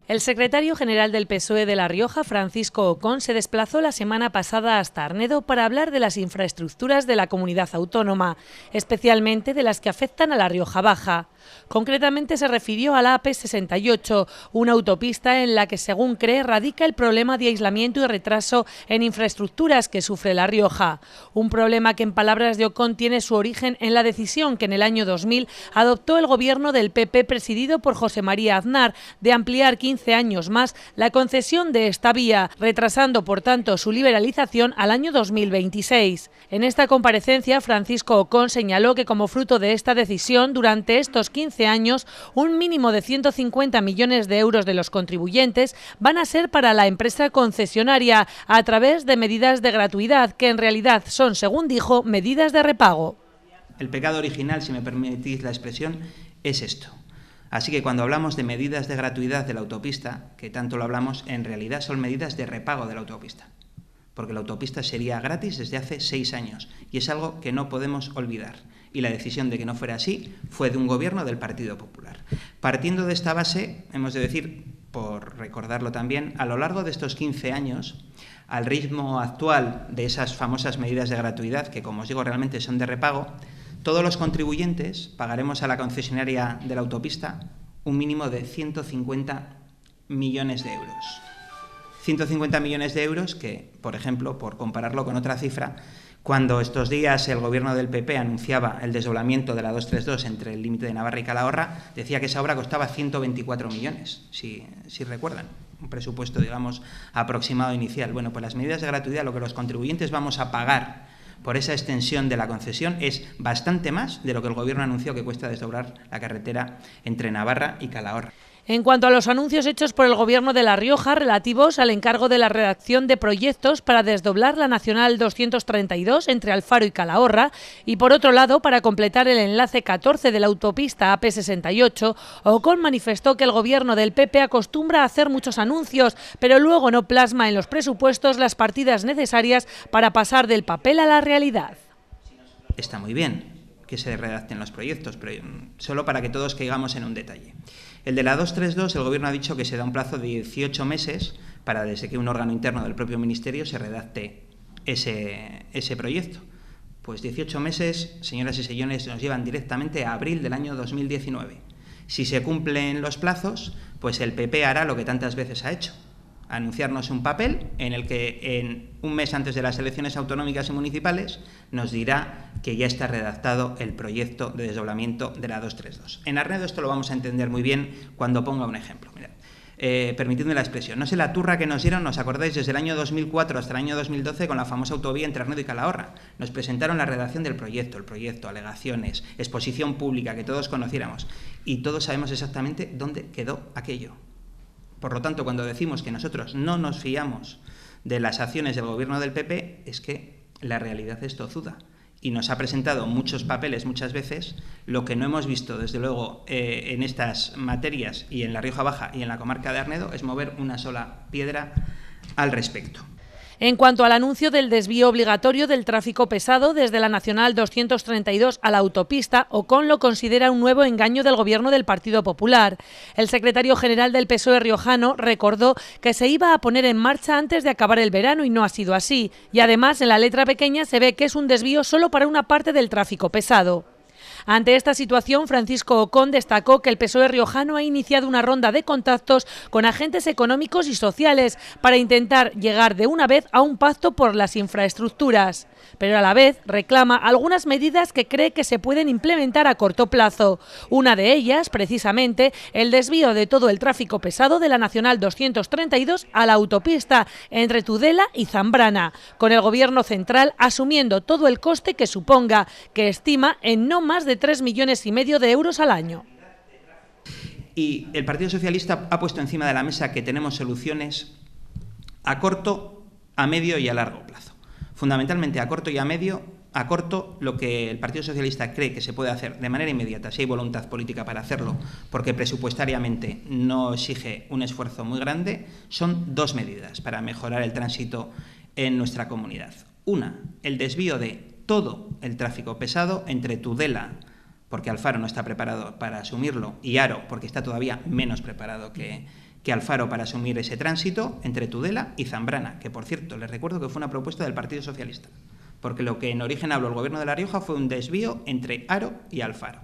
El secretario general del PSOE de La Rioja, Francisco Ocón, se desplazó la semana pasada hasta Arnedo para hablar de las infraestructuras de la comunidad autónoma, especialmente de las que afectan a La Rioja Baja. Concretamente se refirió a la AP68, una autopista en la que, según cree, radica el problema de aislamiento y retraso en infraestructuras que sufre La Rioja. Un problema que, en palabras de Ocón, tiene su origen en la decisión que en el año 2000 adoptó el gobierno del PP, presidido por José María Aznar, de ampliar 15 años más la concesión de esta vía, retrasando por tanto su liberalización al año 2026. En esta comparecencia, Francisco Ocón señaló que como fruto de esta decisión, durante estos 15 años, un mínimo de 150 millones de euros de los contribuyentes van a ser para la empresa concesionaria a través de medidas de gratuidad, que en realidad son, según dijo, medidas de repago. El pecado original, si me permitís la expresión, es esto. Así que cuando hablamos de medidas de gratuidad de la autopista, que tanto lo hablamos, en realidad son medidas de repago de la autopista. Porque la autopista sería gratis desde hace 6 años y es algo que no podemos olvidar. Y la decisión de que no fuera así fue de un gobierno del Partido Popular. Partiendo de esta base, hemos de decir, por recordarlo también, a lo largo de estos 15 años, al ritmo actual de esas famosas medidas de gratuidad, que como os digo realmente son de repago, todos los contribuyentes pagaremos a la concesionaria de la autopista un mínimo de 150 millones de euros. 150 millones de euros que, por ejemplo, por compararlo con otra cifra, cuando estos días el gobierno del PP anunciaba el desdoblamiento de la 232 entre el límite de Navarra y Calahorra, decía que esa obra costaba 124 millones, si recuerdan. Un presupuesto, digamos, aproximado inicial. Bueno, pues las medidas de gratuidad, lo que los contribuyentes vamos a pagar por esa extensión de la concesión es bastante más de lo que el Gobierno anunció que cuesta desdoblar la carretera entre Navarra y Calahorra. En cuanto a los anuncios hechos por el Gobierno de La Rioja relativos al encargo de la redacción de proyectos para desdoblar la Nacional 232 entre Alfaro y Calahorra y, por otro lado, para completar el enlace 14 de la autopista AP68, Ocón manifestó que el Gobierno del PP acostumbra a hacer muchos anuncios, pero luego no plasma en los presupuestos las partidas necesarias para pasar del papel a la realidad. Está muy bien que se redacten los proyectos, pero solo para que todos caigamos en un detalle. El de la 232, el Gobierno ha dicho que se da un plazo de 18 meses para desde que un órgano interno del propio Ministerio se redacte ese proyecto. Pues 18 meses, señoras y señores, nos llevan directamente a abril del año 2019. Si se cumplen los plazos, pues el PP hará lo que tantas veces ha hecho: anunciarnos un papel en el que en un mes antes de las elecciones autonómicas y municipales nos dirá que ya está redactado el proyecto de desdoblamiento de la 232. En Arnedo esto lo vamos a entender muy bien cuando ponga un ejemplo. Mirad, permitidme la expresión, no sé la turra que nos dieron, ¿os acordáis? Desde el año 2004 hasta el año 2012 con la famosa autovía entre Arnedo y Calahorra. Nos presentaron la redacción del proyecto, alegaciones, exposición pública, que todos conociéramos. Y todos sabemos exactamente dónde quedó aquello. Por lo tanto, cuando decimos que nosotros no nos fiamos de las acciones del Gobierno del PP, es que la realidad es tozuda. Y nos ha presentado muchos papeles muchas veces. Lo que no hemos visto, desde luego, en estas materias y en La Rioja Baja y en la comarca de Arnedo, es mover una sola piedra al respecto. En cuanto al anuncio del desvío obligatorio del tráfico pesado desde la Nacional 232 a la autopista, Ocón lo considera un nuevo engaño del Gobierno del Partido Popular. El secretario general del PSOE riojano recordó que se iba a poner en marcha antes de acabar el verano y no ha sido así. Y además, en la letra pequeña se ve que es un desvío solo para una parte del tráfico pesado. Ante esta situación, Francisco Ocón destacó que el PSOE riojano ha iniciado una ronda de contactos con agentes económicos y sociales para intentar llegar de una vez a un pacto por las infraestructuras. Pero a la vez reclama algunas medidas que cree que se pueden implementar a corto plazo. Una de ellas, precisamente, el desvío de todo el tráfico pesado de la Nacional 232 a la autopista entre Tudela y Zambrana, con el Gobierno central asumiendo todo el coste que suponga, que estima en no más de 3,5 millones de euros al año. Y el Partido Socialista ha puesto encima de la mesa que tenemos soluciones a corto, a medio y a largo plazo. Fundamentalmente a corto y a medio. A corto, lo que el Partido Socialista cree que se puede hacer de manera inmediata, si hay voluntad política para hacerlo, porque presupuestariamente no exige un esfuerzo muy grande, son 2 medidas para mejorar el tránsito en nuestra comunidad. Una, el desvío de todo el tráfico pesado entre Tudela, porque Alfaro no está preparado para asumirlo, y Haro, porque está todavía menos preparado que que Alfaro para asumir ese tránsito entre Tudela y Zambrana, que por cierto, les recuerdo que fue una propuesta del Partido Socialista, porque lo que en origen habló el Gobierno de La Rioja fue un desvío entre Haro y Alfaro.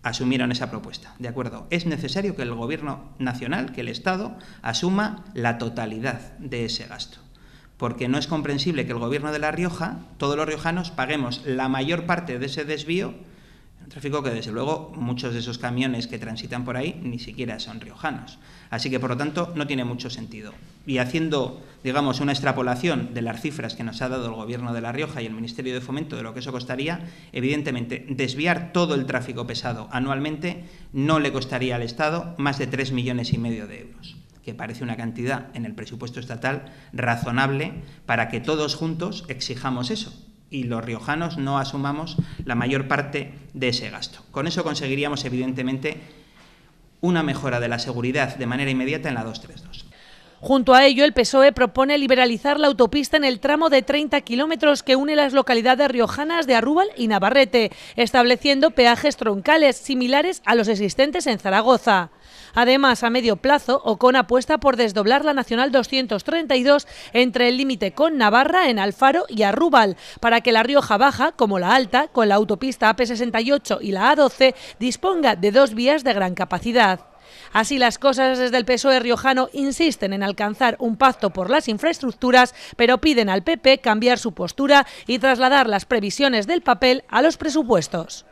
Asumieron esa propuesta, ¿de acuerdo? Es necesario que el Gobierno nacional, que el Estado, asuma la totalidad de ese gasto, porque no es comprensible que el Gobierno de La Rioja, todos los riojanos, paguemos la mayor parte de ese desvío, un tráfico que desde luego muchos de esos camiones que transitan por ahí ni siquiera son riojanos. Así que por lo tanto no tiene mucho sentido. Y haciendo, digamos, una extrapolación de las cifras que nos ha dado el Gobierno de La Rioja y el Ministerio de Fomento de lo que eso costaría, evidentemente desviar todo el tráfico pesado anualmente no le costaría al Estado más de 3,5 millones de euros, que parece una cantidad en el presupuesto estatal razonable para que todos juntos exijamos eso y los riojanos no asumamos la mayor parte de ese gasto. Con eso conseguiríamos, evidentemente, una mejora de la seguridad de manera inmediata en la 232. Junto a ello, el PSOE propone liberalizar la autopista en el tramo de 30 kilómetros que une las localidades riojanas de Arrúbal y Navarrete, estableciendo peajes troncales similares a los existentes en Zaragoza. Además, a medio plazo, Ocon apuesta por desdoblar la Nacional 232 entre el límite con Navarra en Alfaro y Arrúbal, para que la Rioja Baja, como la Alta, con la autopista AP68 y la A12, disponga de 2 vías de gran capacidad. Así las cosas, desde el PSOE riojano insisten en alcanzar un pacto por las infraestructuras, pero piden al PP cambiar su postura y trasladar las previsiones del papel a los presupuestos.